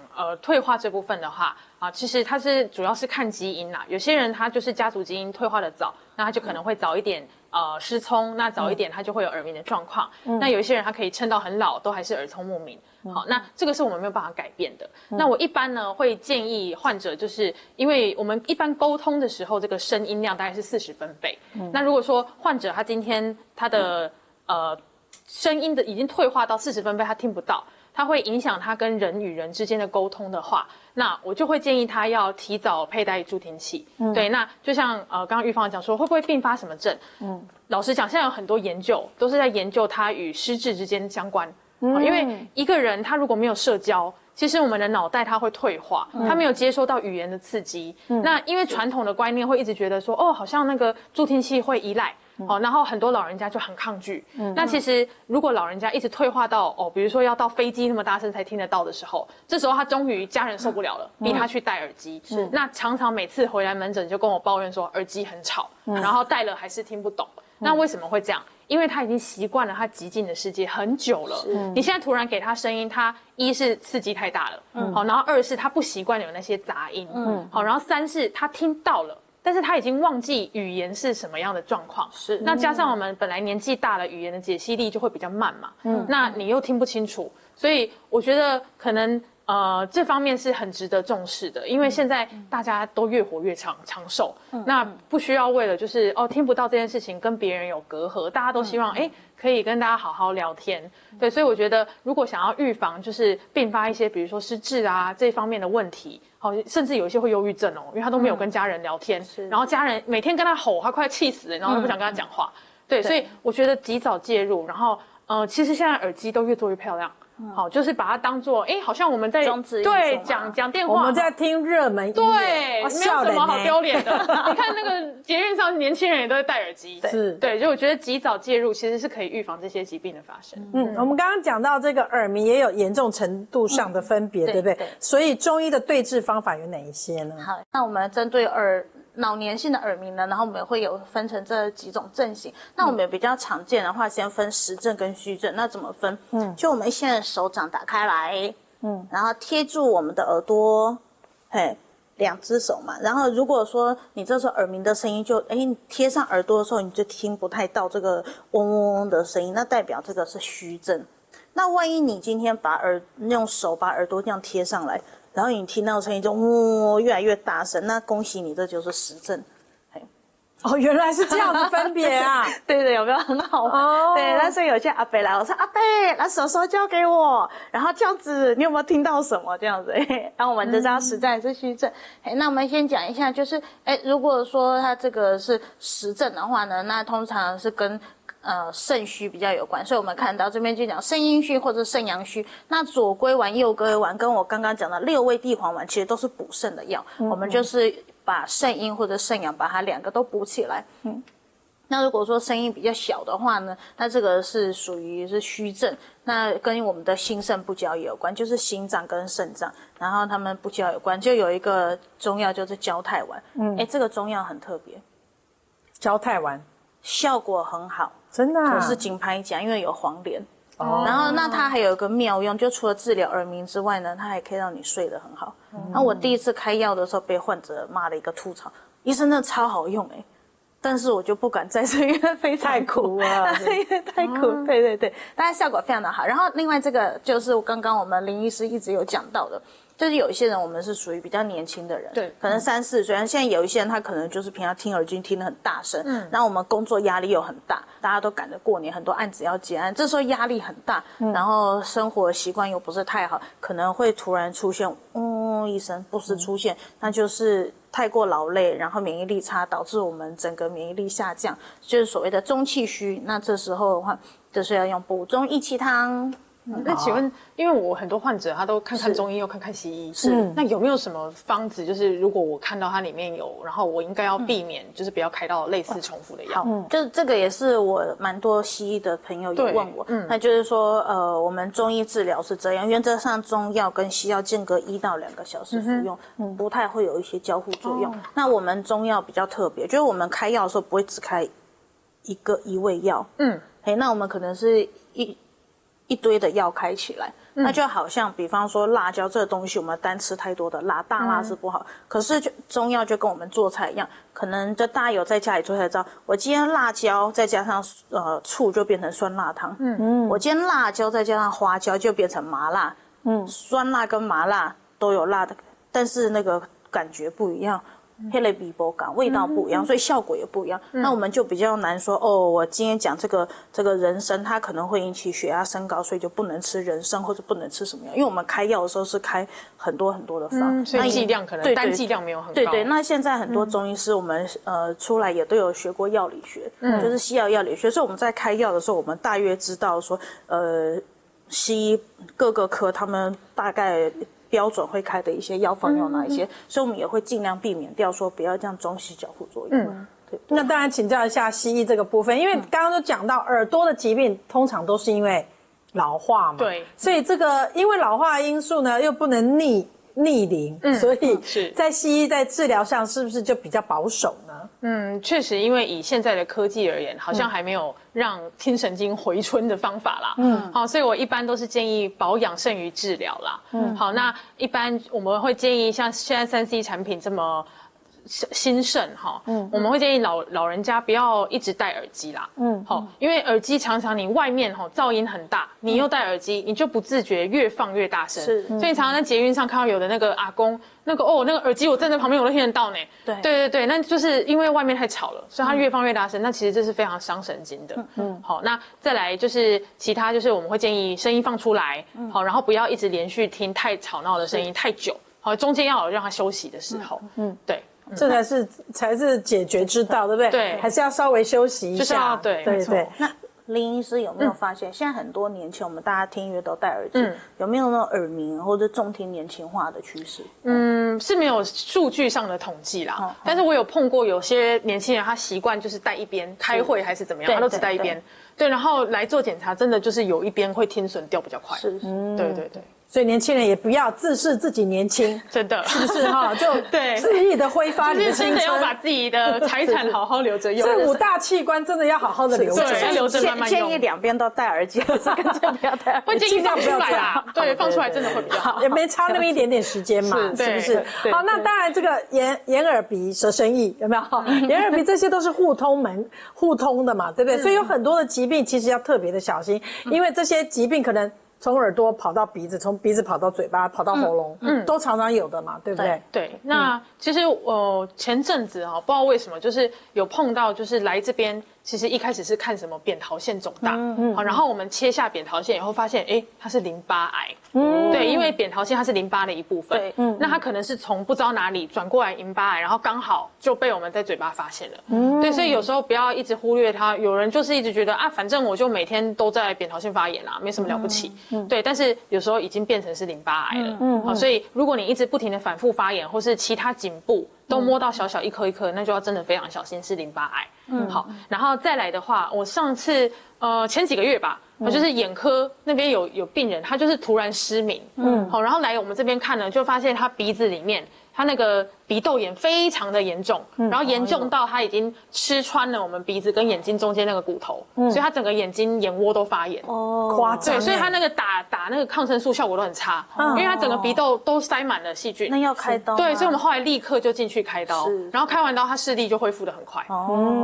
[SPEAKER 2] 退化这部分的话啊，其实它是主要是看基因啦。有些人他就是家族基因退化的早，那他就可能会早一点失聪，那早一点他就会有耳鸣的状况。那有一些人他可以撑到很老都还是耳聪目明。好，那这个是我们没有办法改变的。那我一般呢会建议患者，就是因为我们一般沟通的时候，这个声音量大概是40分贝。那如果说患者他今天他的声音的已经退化到40分贝，他听不到，它会影响他跟人与人之间的沟通的话，那我就会建议他要提早佩戴助听器。对，那就像刚刚玉芳讲说，会不会并发什么症？老实讲，现在有很多研究都是在研究它与失智之间相关。因为一个人他如果没有社交，其实我们的脑袋它会退化，他没有接收到语言的刺激。那因为传统的观念会一直觉得说，哦，好像那个助听器会依赖。然后很多老人家就很抗拒。那其实如果老人家一直退化到比如说要到飞机那么大声才听得到的时候，这时候他终于家人受不了了，逼他去戴耳机。那常常每次回来门诊就跟我抱怨说耳机很吵，然后戴了还是听不懂。那为什么会这样？因为他已经习惯了他寂静的世界很久了。你现在突然给他声音，他一是刺激太大了，好，然后二是他不习惯有那些杂音，好，然后三是他听到了，但是他已经忘记语言是什么样的状况。那加上我们本来年纪大了，语言的解析力就会比较慢嘛。那你又听不清楚，所以我觉得可能这方面是很值得重视的，因为现在大家都越活越长寿，那不需要为了就是听不到这件事情跟别人有隔阂，大家都希望可以跟大家好好聊天。对，所以我觉得如果想要预防就是并发一些比如说失智啊这方面的问题，甚至有一些会忧郁症因为他都没有跟家人聊天，然后家人每天跟他吼，他快气死了，然后都不想跟他讲话。对，所以我觉得及早介入，然后其实现在耳机都越做越漂亮。好，就是把它当做好像我们在对讲电话，
[SPEAKER 1] 我们在听热门音乐，
[SPEAKER 2] 对，没有什么好丢脸的。你看那个捷运上年轻人也都在戴耳机，对，就我觉得及早介入其实是可以预防这些疾病的发生。
[SPEAKER 1] 我们刚刚讲到这个耳鸣也有严重程度上的分别，对不对？所以中医的对治方法有哪一些呢？
[SPEAKER 3] 好，那我们针对老年性的耳鸣呢，然后我们会有分成这几种症型。那我们比较常见的话，先分实症跟虚症。那怎么分？就我们现在手掌打开来，然后贴住我们的耳朵，两只手嘛。然后如果说你这时候耳鸣的声音就贴上耳朵的时候，你就听不太到这个嗡嗡嗡的声音，那代表这个是虚症。那万一你今天用手把耳朵这样贴上来，然后你听到声音就越来越大声，那恭喜你，这就是实症。
[SPEAKER 1] 原来是这样子分别啊！
[SPEAKER 3] 对对，有没有很好？对，但是有些阿伯来，我说阿伯，那手交给我，然后这样子，你有没有听到什么这样子？然后我们就知道实在是虚症。那我们先讲一下，就是如果说它这个是实症的话呢，那通常是跟肾虚比较有关，所以我们看到这边就讲肾阴虚或者肾阳虚。那左归丸、右归丸跟我刚刚讲的六味地黄丸其实都是补肾的药，我们就是把肾阴或者肾阳把它两个都补起来。那如果说声音比较小的话呢，那这个是属于是虚症，那跟我们的心肾不交也有关，就是心脏跟肾脏，然后他们不交有关，就有一个中药就是焦太丸。这个中药很特别，
[SPEAKER 1] 焦太丸
[SPEAKER 3] 效果很好，
[SPEAKER 1] 真的
[SPEAKER 3] 可是金牌奖，因为有黄连。然后那它还有一个妙用，就除了治疗耳鸣之外呢，它还可以让你睡得很好。然后我第一次开药的时候被患者骂了一个吐槽，医生真的超好用但是我就不敢再吃，因为非常
[SPEAKER 1] 太苦了，
[SPEAKER 3] 太苦。对，但是效果非常的好。然后另外这个就是刚刚我们林医师一直有讲到的，就是有一些人我们是属于比较年轻的人，
[SPEAKER 2] 对，
[SPEAKER 3] 可能3、4岁，现在有一些人他可能就是平常听耳机听得很大声，然后我们工作压力又很大，大家都赶着过年，很多案子要结案，这时候压力很大，然后生活习惯又不是太好，可能会突然出现一声不时出现，那就是太过劳累，然后免疫力差，导致我们整个免疫力下降，就是所谓的中气虚。那这时候的话，就是要用补中益气汤。
[SPEAKER 2] 那请问，因为我很多患者他都看看中医又看看西医，那有没有什么方子，就是如果我看到它里面有，然后我应该要避免，就是不要开到类似重复的药？
[SPEAKER 3] 就是这个也是我蛮多西医的朋友有问我，那就是说我们中医治疗是这样，原则上中药跟西药间隔1到2个小时服用，不太会有一些交互作用。那我们中药比较特别，就是我们开药的时候不会只开一味药，那我们可能是一堆的药开起来，那就好像比方说辣椒这个东西，我们单吃太多的辣，大辣是不好。可是中药就跟我们做菜一样，可能就大家有在家里做菜知道，我今天辣椒再加上醋就变成酸辣汤，我今天辣椒再加上花椒就变成麻辣，酸辣跟麻辣都有辣的，但是那个感觉不一样。黑雷比波感味道不一样，所以效果也不一样。那我们就比较难说哦，我今天讲这个人参，它可能会引起血压升高，所以就不能吃人参或者不能吃什么药。因为我们开药的时候是开很多很多的方，
[SPEAKER 2] 所以剂量可能单剂量没有很高。
[SPEAKER 3] 对，那现在很多中医师我们出来也都有学过药理学，就是西药药理学，所以我们在开药的时候，我们大约知道说西医各个科他们大概标准会开的一些药方有哪一些，所以我们也会尽量避免掉说不要这样中西交互作用。对。
[SPEAKER 1] 那当然请教一下西医这个部分，因为刚刚都讲到耳朵的疾病通常都是因为老化嘛，
[SPEAKER 2] 对，
[SPEAKER 1] 所以这个因为老化的因素呢又不能逆龄，所以在西医在治疗上是不是就比较保守呢？
[SPEAKER 2] 确实，因为以现在的科技而言，好像还没有让听神经回春的方法啦。好，所以我一般都是建议保养胜于治疗啦。好，那一般我们会建议像现在3C 产品这么兴盛哈，我们会建议老人家不要一直戴耳机啦，好，因为耳机常常你外面噪音很大，你又戴耳机，你就不自觉越放越大声，所以常常在捷运上看到有的那个阿公，那个耳机我站在旁边我都听得到呢，对，那就是因为外面太吵了，所以他越放越大声，那其实这是非常伤神经的，好，那再来就是其他就是我们会建议声音放出来，好，然后不要一直连续听太吵闹的声音太久，好，中间要有让他休息的时候，对。
[SPEAKER 1] 这才是解决之道，对不对？
[SPEAKER 2] 对，
[SPEAKER 1] 还是要稍微休息一下。
[SPEAKER 2] 对。
[SPEAKER 3] 那林医师有没有发现，现在很多年轻我们大家听音乐都戴耳机，有没有那种耳鸣或者重听年轻化的趋势？
[SPEAKER 2] 是没有数据上的统计啦，但是我有碰过有些年轻人，他习惯就是戴一边，开会还是怎么样，他都只戴一边。对，然后来做检查，真的就是有一边会听损掉比较快。对。
[SPEAKER 1] 所以年轻人也不要自视自己年轻，
[SPEAKER 2] 真的
[SPEAKER 1] 是不是哈？就恣意的挥发你的青春，
[SPEAKER 2] 真的要把自己的财产好好留着用。
[SPEAKER 1] 这5大器官真的要好好的留着，
[SPEAKER 2] 留着慢慢用。
[SPEAKER 3] 建议两边都戴耳机，还是干脆不要戴？
[SPEAKER 2] 会建议放出来啦，对，放出来真的会比较好，
[SPEAKER 1] 也没差那么一点点时间嘛，是不是？好，那当然这个眼耳鼻舌身意有没有？眼耳鼻这些都是互通的嘛，对不对？所以有很多的疾病其实要特别的小心，因为这些疾病可能从耳朵跑到鼻子，从鼻子跑到嘴巴，跑到喉咙，都常常有的嘛，对不对？
[SPEAKER 2] 对。那其实前阵子不知道为什么，就是有碰到，就是来这边，其实一开始是看什么扁桃腺肿大，好，然后我们切下扁桃腺以后，发现它是淋巴癌，对，因为扁桃腺它是淋巴的一部分，那它可能是从不知道哪里转过来淋巴癌，然后刚好就被我们在嘴巴发现了，对，所以有时候不要一直忽略它，有人就是一直觉得反正我就每天都在扁桃腺发炎啦，没什么了不起。对，但是有时候已经变成是淋巴癌了，好，所以如果你一直不停的反复发炎，或是其他颈部都摸到小小一颗一颗，那就要真的非常小心是淋巴癌。好，然后再来的话，我上次前几个月吧，我就是眼科那边有病人，他就是突然失明，好，然后来我们这边看呢，就发现他鼻子里面他那个鼻窦炎非常的严重，然后严重到他已经吃穿了我们鼻子跟眼睛中间那个骨头，所以他整个眼睛眼窝都发炎，
[SPEAKER 1] 夸张。
[SPEAKER 2] 对，所以他那个打那个抗生素效果都很差，因为他整个鼻窦都塞满了细菌。
[SPEAKER 3] 那要开刀？
[SPEAKER 2] 对，所以我们后来立刻就进去开刀，然后开完刀他视力就恢复得很快。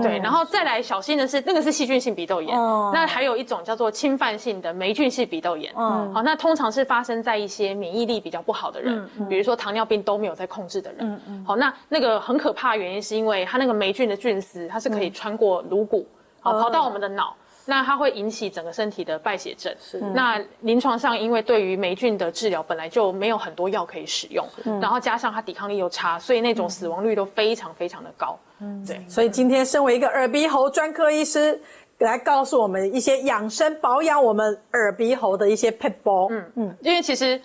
[SPEAKER 2] 对，然后再来小心的是那个是细菌性鼻窦炎，那还有一种叫做侵犯性的霉菌性鼻窦炎。好，那通常是发生在一些免疫力比较不好的人，比如说糖尿病都没有在控制的人。好，那个很可怕的原因是因为它那个霉菌的菌丝，它是可以穿过颅骨，跑到我们的脑，那它会引起整个身体的败血症。那临床上因为对于霉菌的治疗本来就没有很多药可以使用，然后加上它抵抗力又差，所以那种死亡率都非常非常的高。对，
[SPEAKER 1] 所以今天身为一个耳鼻喉专科医师，来告诉我们一些养生保养我们耳鼻喉的一些撇步。
[SPEAKER 2] 因为其实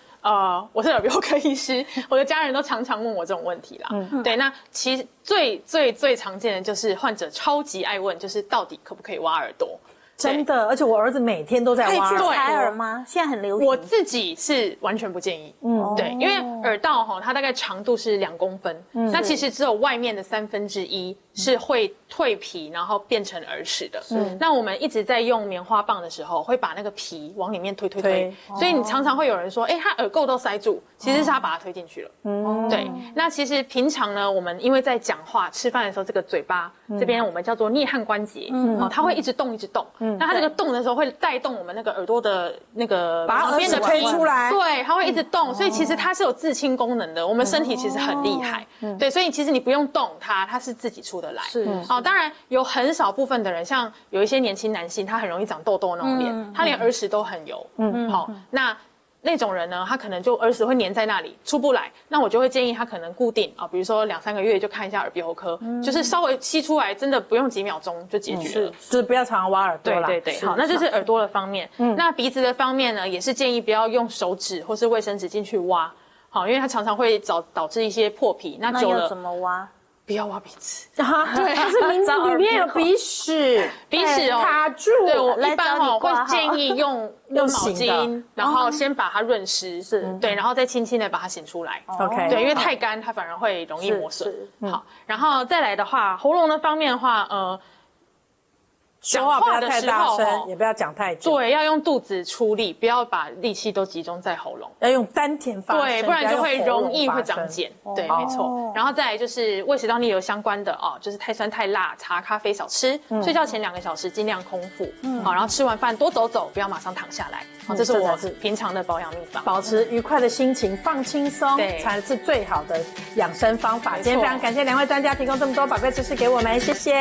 [SPEAKER 2] 我是耳鼻喉科医师，我的家人都常常问我这种问题啦。对，那其实最常见的就是患者超级爱问，就是到底可不可以挖耳朵？
[SPEAKER 1] 真的，而且我儿子每天都在挖耳朵。
[SPEAKER 3] 可以去采耳吗？现在很流行。
[SPEAKER 2] 我自己是完全不建议。对，因为耳道它大概长度是2公分，那其实只有外面的1/3是会蜕皮，然后变成耳齿的。那我们一直在用棉花棒的时候，会把那个皮往里面推，所以你常常会有人说，他耳垢都塞住，其实是他把它推进去了。对。那其实平常呢，我们因为在讲话、吃饭的时候，这个嘴巴这边我们叫做颞颌关节，它会一直动，一直动。那它这个动的时候会带动我们那个耳朵的那个
[SPEAKER 1] 把耳齿推出来，
[SPEAKER 2] 对，它会一直动，所以其实它是有自清功能的。我们身体其实很厉害，对，所以其实你不用动它是自己出得来。
[SPEAKER 3] 是
[SPEAKER 2] 当然有很少部分的人，像有一些年轻男性，他很容易长痘痘那种脸，他连耳屎都很油。那种人呢，他可能就耳屎会粘在那里出不来，那我就会建议他可能固定比如说2-3个月就看一下耳鼻喉科，就是稍微吸出来，真的不用几秒钟就解决了。
[SPEAKER 1] 就是不要常常挖耳朵啦。
[SPEAKER 2] 对，好，那就是耳朵的方面。那鼻子的方面呢，也是建议不要用手指或是卫生纸进去挖，好，因为它常常会导致一些破皮。那久了
[SPEAKER 3] 怎么挖？
[SPEAKER 2] 不要挖鼻子
[SPEAKER 1] 对，它是里面有鼻屎卡住。
[SPEAKER 2] 对，我一般会建议用毛巾，然后先把它润湿，对，然后再轻轻的把它擤出来。
[SPEAKER 1] OK，
[SPEAKER 2] 对，因为太干它反而会容易磨损。好，然后再来的话，喉咙的方面的话，
[SPEAKER 1] 说话不要太大声，也不要讲太久。
[SPEAKER 2] 对，要用肚子出力，不要把力气都集中在喉咙，
[SPEAKER 1] 要用丹田发声，
[SPEAKER 2] 对，不然就会容易会长茧。对，没错。然后再来就是胃食道逆流相关的就是太酸太辣，茶咖啡少吃，睡觉前2个小时尽量空腹。好，然后吃完饭多走走，不要马上躺下来。好，这是我平常的保养秘方。
[SPEAKER 1] 保持愉快的心情，放轻松，才是最好的养生方法。今天非常感谢2位专家提供这么多宝贵知识给我们，谢谢。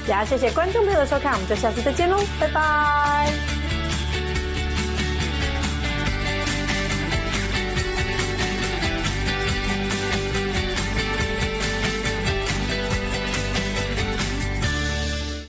[SPEAKER 1] 也要谢谢观众朋友的收看，我们就下次再见喽，拜拜。